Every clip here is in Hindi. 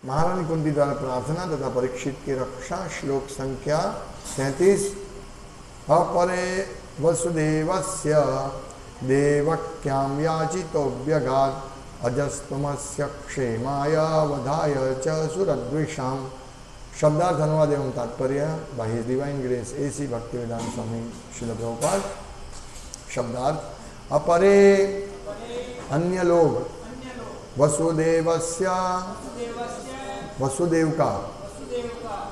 महारानी कुंती द्वारा प्रार्थना तथा परीक्षित की रक्षा। श्लोक संख्या 37। अपरे वसुदेवस्य देवक्यां याचितोऽव्यगात् अजस्तमस्य क्षेमाय वधाय च सुरद्विषां। शब्दार्थ अनुवाद एवं तात्पर्य by his divine grace AC Bhaktivedanta Swami Srila Prabhupada. शब्दार्थ अपरे अन्य लोग, वसुदेवस्य वसुदेव का,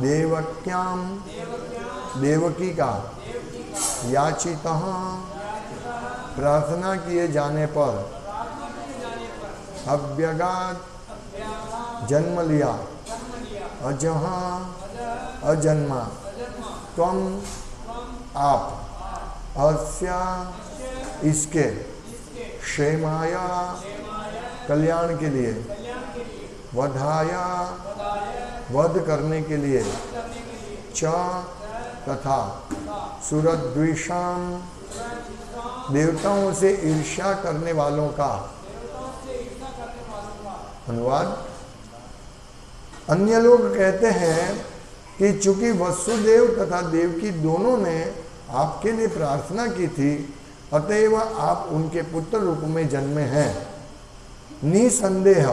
देवक्याम देवकी का, याचितः प्रार्थना किए जाने पर, अव्यगात जन्म लिया, अजहा अजन्मा, त्वम आप, अस्या इसके, क्षेमाया कल्याण के लिए, वधाया वध करने के लिए, च तथा, सुरद्विषाम देवताओं से ईर्ष्या करने वालों का। अनुवाद। अन्य लोग कहते हैं कि चूंकि वसुदेव तथा देवकी दोनों ने आपके लिए प्रार्थना की थी, अतएव आप उनके पुत्र रूप में जन्मे हैं। निसंदेह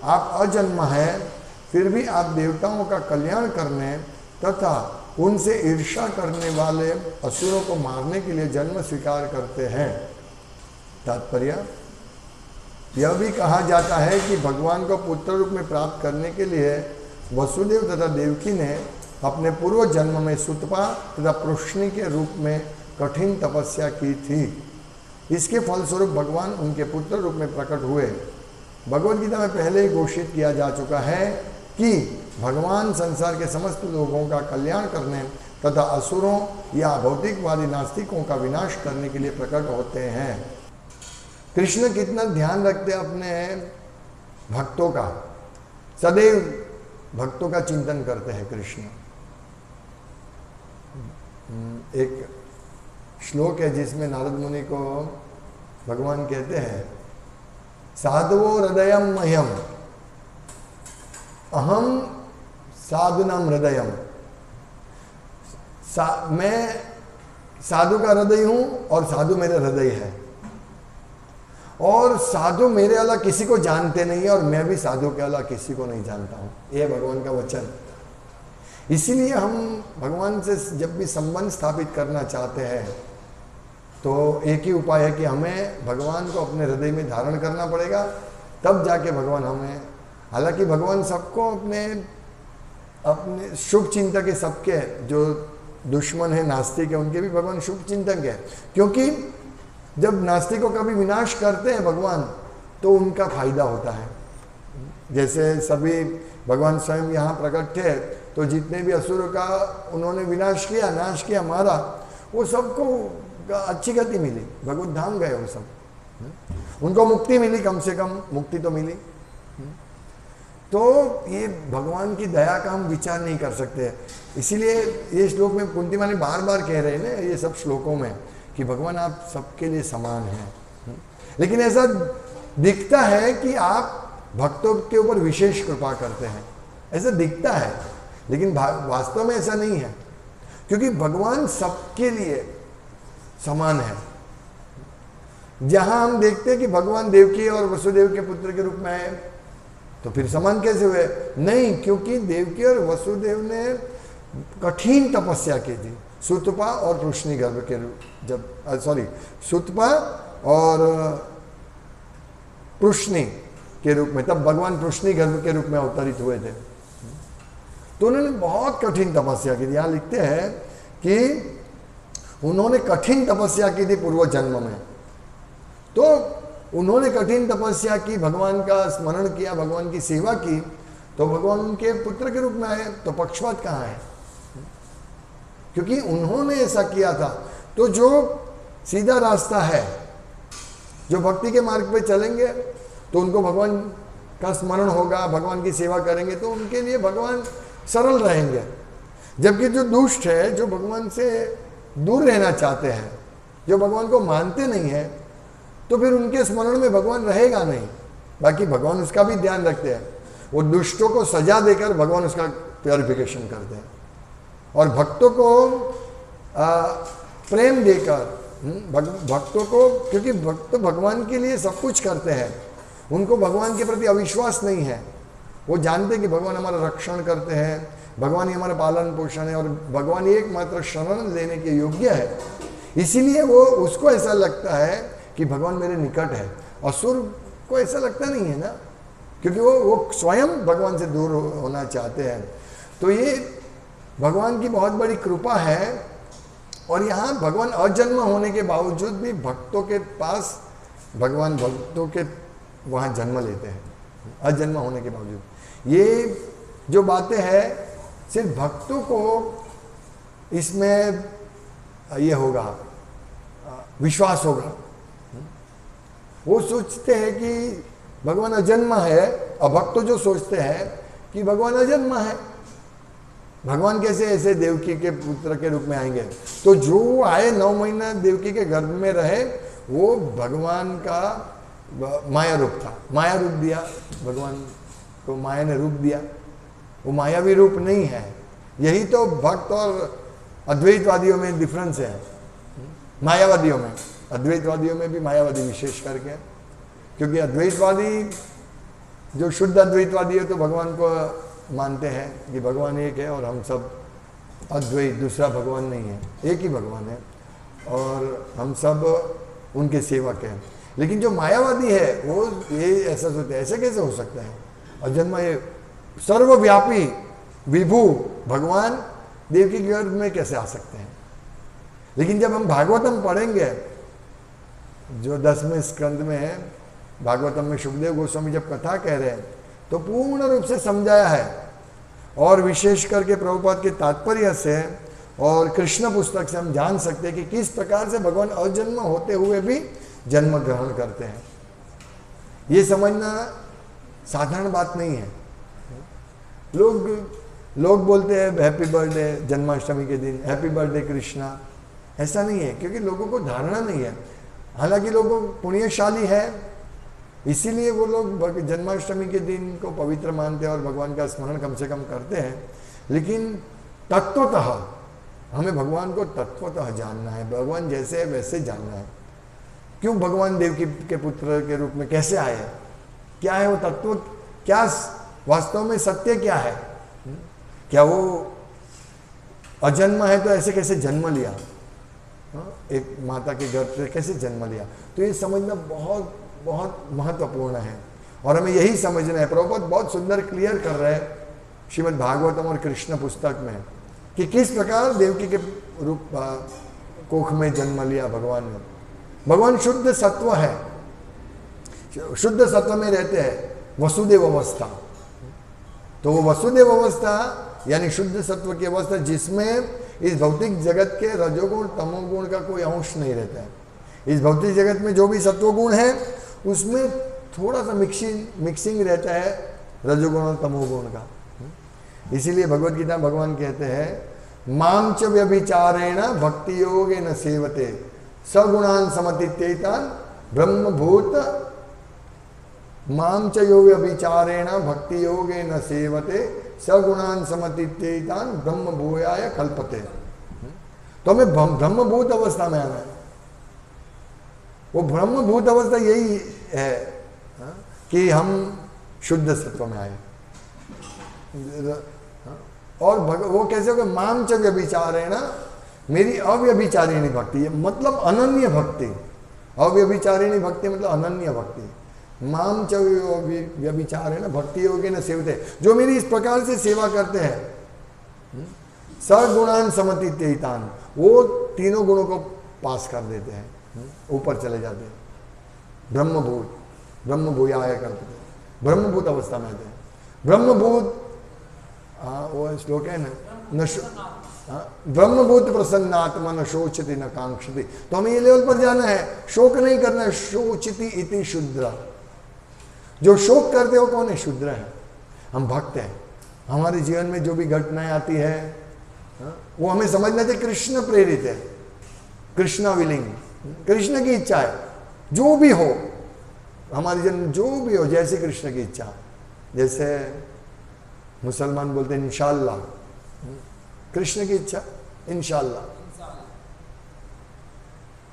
आप अजन्म हैं, फिर भी आप देवताओं का कल्याण करने तथा उनसे ईर्ष्या करने वाले असुरों को मारने के लिए जन्म स्वीकार करते हैं। तात्पर्य। यह भी कहा जाता है कि भगवान को पुत्र रूप में प्राप्त करने के लिए वसुदेव तथा देवकी ने अपने पूर्व जन्म में सुतपा तथा पृश्नि के रूप में कठिन तपस्या की थी। इसके फलस्वरूप भगवान उनके पुत्र रूप में प्रकट हुए। भगवद गीता में पहले ही घोषित किया जा चुका है कि भगवान संसार के समस्त लोगों का कल्याण करने तथा असुरों या भौतिकवादी नास्तिकों का विनाश करने के लिए प्रकट होते हैं। कृष्ण कितना ध्यान रखते हैं अपने भक्तों का, सदैव भक्तों का चिंतन करते हैं कृष्ण। एक श्लोक है जिसमें नारद मुनि को भगवान कहते हैं, साधवो हृदयम मह्यम अहम साधुनाम हृदयम। मैं साधु का हृदय हूं और साधु मेरा हृदय है, और साधु मेरे अलावा किसी को जानते नहीं है और मैं भी साधु के अलावा किसी को नहीं जानता हूं। यह भगवान का वचन। इसीलिए हम भगवान से जब भी संबंध स्थापित करना चाहते हैं तो एक ही उपाय है कि हमें भगवान को अपने हृदय में धारण करना पड़ेगा, तब जाके भगवान हमें, हालांकि भगवान सबको अपने शुभ चिंतक है, सबके जो दुश्मन है नास्तिक है उनके भी भगवान शुभ चिंतक है, क्योंकि जब नास्तिकों का भी विनाश करते हैं भगवान तो उनका फायदा होता है। जैसे सभी भगवान स्वयं यहाँ प्रकट थे तो जितने भी असुरों का उन्होंने विनाश किया, नाश किया, मारा, वो सबको अच्छी गति मिली, भगवत धाम गए वो सब, उनको मुक्ति मिली, कम से कम मुक्ति तो मिली। तो ये भगवान की दया का हम विचार नहीं कर सकते। इसीलिए ये श्लोक में कुंती माँ ने बार बार कह रहे हैं ना ये सब श्लोकों में कि भगवान आप सबके लिए समान हैं। लेकिन ऐसा दिखता है कि आप भक्तों के ऊपर विशेष कृपा करते हैं, ऐसा दिखता है, लेकिन वास्तव में ऐसा नहीं है, क्योंकि भगवान सबके लिए समान है। जहां हम देखते हैं कि भगवान देवकी और वसुदेव के पुत्र के रूप में आए, तो फिर समान कैसे हुए? नहीं, क्योंकि देवकी और वसुदेव ने कठिन तपस्या की थी, सुतपा और पृश्नि गर्भ के रूप, सुतपा और पृश्नि के रूप में, तब भगवान पृश्नि गर्भ के रूप में अवतरित हुए थे। तो उन्होंने बहुत कठिन तपस्या की थी। यहाँ लिखते हैं कि उन्होंने कठिन तपस्या की थी पूर्व जन्म में। तो उन्होंने कठिन तपस्या की, भगवान का स्मरण किया, भगवान की सेवा की, तो भगवान उनके पुत्र के रूप में आए। तो पक्षपात कहाँ है? क्योंकि उन्होंने ऐसा किया था। तो जो सीधा रास्ता है, जो भक्ति के मार्ग पे चलेंगे तो उनको भगवान का स्मरण होगा, भगवान की सेवा करेंगे तो उनके लिए भगवान सरल रहेंगे। जबकि जो दुष्ट है, जो भगवान से दूर रहना चाहते हैं, जो भगवान को मानते नहीं है, तो फिर उनके स्मरण में भगवान रहेगा नहीं। बाकी भगवान उसका भी ध्यान रखते हैं। वो दुष्टों को सजा देकर भगवान उसका प्योरिफिकेशन करते हैं, और भक्तों को प्रेम देकर, भक्तों को, क्योंकि भक्त भगवान के लिए सब कुछ करते हैं, उनको भगवान के प्रति अविश्वास नहीं है। वो जानते कि भगवान हमारा रक्षण करते हैं, भगवान ही हमारा पालन पोषण है, और भगवान ही एकमात्र शरण लेने के योग्य है। इसीलिए वो, उसको ऐसा लगता है कि भगवान मेरे निकट है। असुर को ऐसा लगता नहीं है ना, क्योंकि वो स्वयं भगवान से दूर होना चाहते हैं। तो ये भगवान की बहुत बड़ी कृपा है। और यहाँ भगवान अजन्म होने के बावजूद भी भक्तों के पास, भगवान भक्तों के वहाँ जन्म लेते हैं, अजन्म होने के बावजूद। ये जो बातें हैं, सिर्फ भक्तों को इसमें ये होगा, विश्वास होगा। वो सोचते हैं कि भगवान अजन्म है, और भक्त जो सोचते हैं कि भगवान अजन्म है, भगवान कैसे ऐसे देवकी के पुत्र के रूप में आएंगे। तो जो आए 9 महीना देवकी के गर्भ में रहे, वो भगवान का माया रूप था, माया रूप दिया भगवान को, माया ने रूप दिया, वो मायावी रूप नहीं है। यही तो भक्त और अद्वैतवादियों में डिफरेंस है, मायावादियों में, अद्वैतवादियों में भी मायावादी विशेष करके, क्योंकि अद्वैतवादी जो शुद्ध अद्वैतवादी है तो भगवान को मानते हैं कि भगवान एक है और हम सब अद्वैत, दूसरा भगवान नहीं है, एक ही भगवान है और हम सब उनके सेवक हैं। लेकिन जो मायावादी है वो ये ऐसा सोचते हैं, ऐसे कैसे हो सकता है, अजन्मा ये सर्वव्यापी विभू भगवान देवकी के गर्भ में कैसे आ सकते हैं। लेकिन जब हम भागवतम पढ़ेंगे, जो 10वें स्कंद में है भागवतम में, सुखदेव गोस्वामी जब कथा कह रहे हैं तो पूर्ण रूप से समझाया है, और विशेष करके प्रभुपाद के तात्पर्य से और कृष्ण पुस्तक से हम जान सकते हैं कि किस प्रकार से भगवान अजन्म होते हुए भी जन्म ग्रहण करते हैं। ये समझना साधारण बात नहीं है। लोग बोलते हैं हैप्पी बर्थडे जन्माष्टमी के दिन, हैप्पी बर्थडे कृष्णा, ऐसा नहीं है, क्योंकि लोगों को धारणा नहीं है। हालांकि लोगों पुण्यशाली है, इसीलिए वो लोग जन्माष्टमी के दिन को पवित्र मानते हैं और भगवान का स्मरण कम से कम करते हैं। लेकिन तत्वतः हमें भगवान को तत्वतः जानना है, भगवान जैसे है वैसे जानना है। क्यों भगवान देवकी के पुत्र के रूप में कैसे आए, क्या है वो तत्व, क्या वास्तव में सत्य क्या है, क्या वो अजन्म है तो ऐसे कैसे जन्म लिया, एक माता के गर्भ से कैसे जन्म लिया। तो ये समझना बहुत बहुत महत्वपूर्ण है, और हमें यही समझना है। प्रभुपाद बहुत सुंदर क्लियर कर रहे हैं श्रीमद् भागवतम और कृष्ण पुस्तक में कि किस प्रकार देवकी के रूप कोख में जन्म लिया भगवान ने। भगवान शुद्ध सत्व है, शुद्ध सत्व में रहते हैं, वसुदेव अवस्था। तो वो वसुदेव अवस्था यानी शुद्ध सत्व की अवस्था जिसमें इस भौतिक जगत के रजोगुण तमोगुण का कोई अंश नहीं रहता है। इस भौतिक जगत में जो भी सत्वगुण है उसमें थोड़ा सा मिक्सिंग रहता है रजोगुण और तमोगुण का। इसीलिए भगवत गीता में भगवान कहते हैं माम च व्यभिचारेण भक्ति योगेन सेवते सगुणान समतित्येतान ब्रह्मभूत, माम च यो व्यभिचारेण भक्ति योगेन सेवते सगुणान समतित्येतान ब्रह्म भूयाय कल्पते। तो हमें ब्रह्मभूत अवस्था में आना है। वो ब्रह्मभूत अवस्था यही है कि हम शुद्ध सत्व में आए। और वो कैसे हो गए, माम च व्यभिचारेण, मेरी अव्यभिचारिणी भक्ति है, मतलब अनन्य भक्ति। अव्यभिचारिणी भक्ति मतलब अनन्य भक्ति। माम च व्यभिचारेण भक्ति योगेन सेवते, जो मेरी इस प्रकार से सेवा करते हैं सगुणान समतित्येतान, वो तीनों गुणों को पास कर देते हैं, ऊपर चले जाते हैं। ब्रह्मभूत, ब्रह्म भूयाय करते हैं, ब्रह्मभूत अवस्था में आते हैं। ब्रह्मभूत, वो श्लोक है ना, ब्रह्मभूत प्रसन्नात्मा न शोचति न कांक्षति। तो हमें ये लेवल पर जाना है, शोक नहीं करना है। शोचति इति शुद्र, जो शोक करते हो कौन है, शुद्र है। हम भक्त हैं, हमारे जीवन में जो भी घटनाएं आती है वो हमें समझना चाहिए कृष्ण प्रेरित है, कृष्ण विलिंग, कृष्ण की इच्छा है। जो भी हो हमारे जन्म, जो भी हो, जैसे कृष्ण की इच्छा, जैसे मुसलमान बोलते हैं इंशाअल्लाह, कृष्ण की इच्छा इंशाअल्लाह,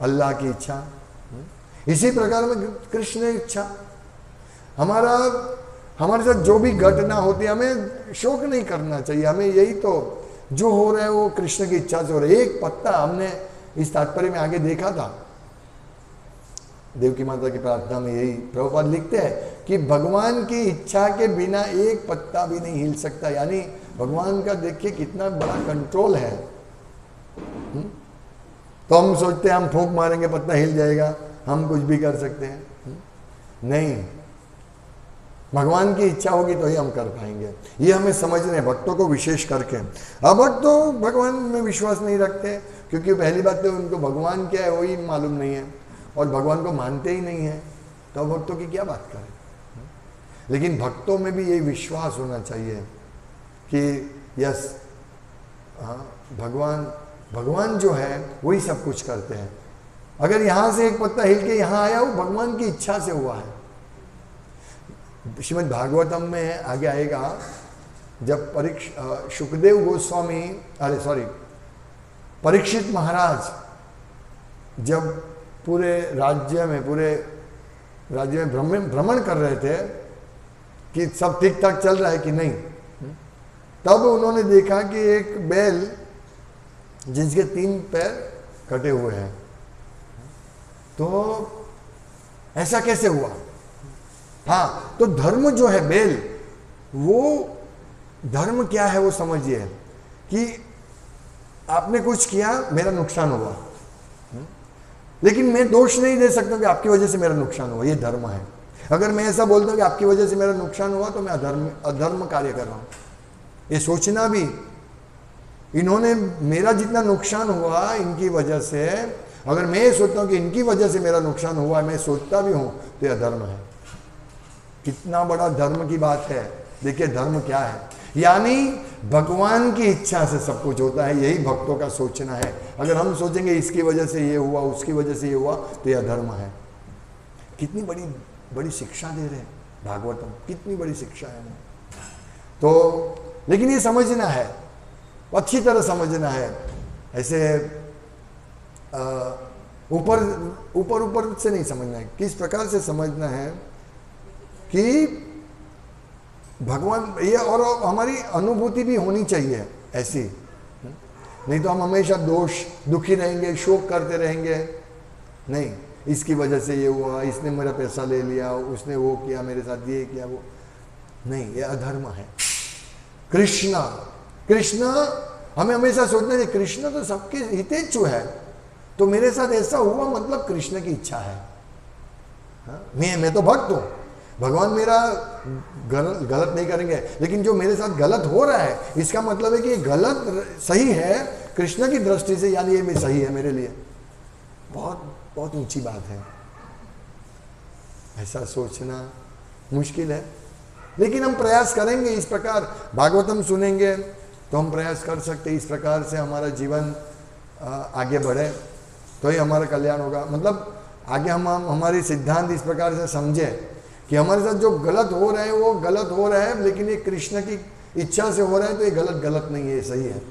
अल्लाह की इच्छा। इसी प्रकार में कृष्ण की इच्छा। हमारे साथ जो भी घटना होती है हमें शोक नहीं करना चाहिए, हमें यही तो जो हो रहा है वो कृष्ण की इच्छा से हो रहा है। एक पत्ता हमने इस तात्पर्य में आगे देखा था, देवकी माता की प्रार्थना में यही प्रभुपाद लिखते हैं कि भगवान की इच्छा के बिना एक पत्ता भी नहीं हिल सकता। यानी भगवान का देखिए कितना बड़ा कंट्रोल है। तो हम सोचते हैं हम फूंक मारेंगे पत्ता हिल जाएगा, हम कुछ भी कर सकते हैं। नहीं, भगवान की इच्छा होगी तो ही हम कर पाएंगे। ये हमें समझना है भक्तों को विशेष करके। अभक्त तो भगवान में विश्वास नहीं रखते, क्योंकि पहली बात तो उनको भगवान क्या है वही मालूम नहीं है और भगवान को मानते ही नहीं है, तो भक्तों की क्या बात करें। लेकिन भक्तों में भी यही विश्वास होना चाहिए कि यस, हाँ, भगवान जो है वही सब कुछ करते हैं। अगर यहाँ से एक पत्ता हिल के यहाँ आया, वो भगवान की इच्छा से हुआ है। श्रीमद् भागवतम में आगे आएगा, जब सुखदेव गोस्वामी, परीक्षित महाराज जब पूरे राज्य में भ्रमण कर रहे थे कि सब ठीक ठाक चल रहा है कि नहीं, तब उन्होंने देखा कि एक बैल जिसके 3 पैर कटे हुए हैं, तो ऐसा कैसे हुआ। हाँ, तो धर्म जो है बैल, वो धर्म क्या है वो समझिए कि आपने कुछ किया, मेरा नुकसान हुआ, लेकिन मैं दोष नहीं दे सकता कि आपकी वजह से मेरा नुकसान हुआ, ये धर्म है। अगर मैं ऐसा बोलता हूँ कि आपकी वजह से मेरा नुकसान हुआ तो मैं अधर्म कार्य कर रहा हूँ। ये सोचना भी, इन्होंने मेरा जितना नुकसान हुआ इनकी वजह से, अगर मैं ये सोचता हूँ कि इनकी वजह से मेरा नुकसान हुआ, मैं सोचता भी हूँ, तो यह धर्म है। कितना बड़ा धर्म की बात है। देखिए धर्म क्या है, यानी भगवान की इच्छा से सब कुछ होता है, यही भक्तों का सोचना है। अगर हम सोचेंगे इसकी वजह से ये हुआ, उसकी वजह से ये हुआ, तो यह धर्म है। कितनी बड़ी बड़ी शिक्षा दे रहे हैं भागवतम, कितनी बड़ी शिक्षा है। तो लेकिन ये समझना है, अच्छी तरह समझना है, ऐसे ऊपर से नहीं समझना है। किस प्रकार से समझना है कि भगवान ये, और हमारी अनुभूति भी होनी चाहिए ऐसी, नहीं तो हम हमेशा दुखी रहेंगे, शोक करते रहेंगे। नहीं, इसकी वजह से ये हुआ, इसने मेरा पैसा ले लिया, उसने वो किया, मेरे साथ ये किया, वो नहीं, ये अधर्म है। कृष्ण हमें हमेशा सोचना है कृष्ण तो सबके हितेच्छु है, तो मेरे साथ ऐसा हुआ मतलब कृष्ण की इच्छा है। मैं तो भक्त हूं, भगवान मेरा गलत नहीं करेंगे, लेकिन जो मेरे साथ गलत हो रहा है इसका मतलब है कि गलत सही है कृष्ण की दृष्टि से, यानी ये भी सही है मेरे लिए। बहुत बहुत ऊंची बात है, ऐसा सोचना मुश्किल है, लेकिन हम प्रयास करेंगे। इस प्रकार भागवतम सुनेंगे तो हम प्रयास कर सकते हैं, इस प्रकार से हमारा जीवन आगे बढ़े तो ही हमारा कल्याण होगा। मतलब आगे हम हमारी सिद्धांत इस प्रकार से समझे कि हमारे साथ जो गलत हो रहा है वो गलत हो रहा है, लेकिन ये कृष्ण की इच्छा से हो रहा है, तो ये गलत नहीं है, ये सही है।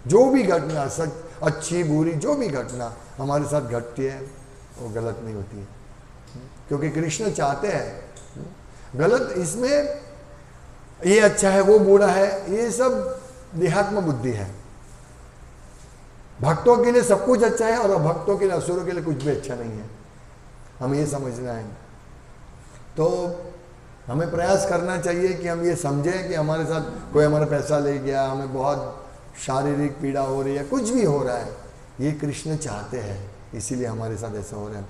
जो भी घटना, सच अच्छी बुरी जो भी घटना हमारे साथ घटती है वो गलत नहीं होती है, क्योंकि कृष्ण चाहते हैं। गलत इसमें ये अच्छा है वो बुरा है, ये सब देहात्म बुद्धि है। भक्तों के लिए सब कुछ अच्छा है और अभक्तों के लिए, असुरों के लिए कुछ भी अच्छा नहीं है, हमें ये समझना है। तो हमें प्रयास करना चाहिए कि हम ये समझें कि हमारे साथ कोई हमारा पैसा ले गया, हमें बहुत शारीरिक पीड़ा हो रही है, कुछ भी हो रहा है, ये कृष्ण चाहते हैं, इसीलिए हमारे साथ ऐसा हो रहा है।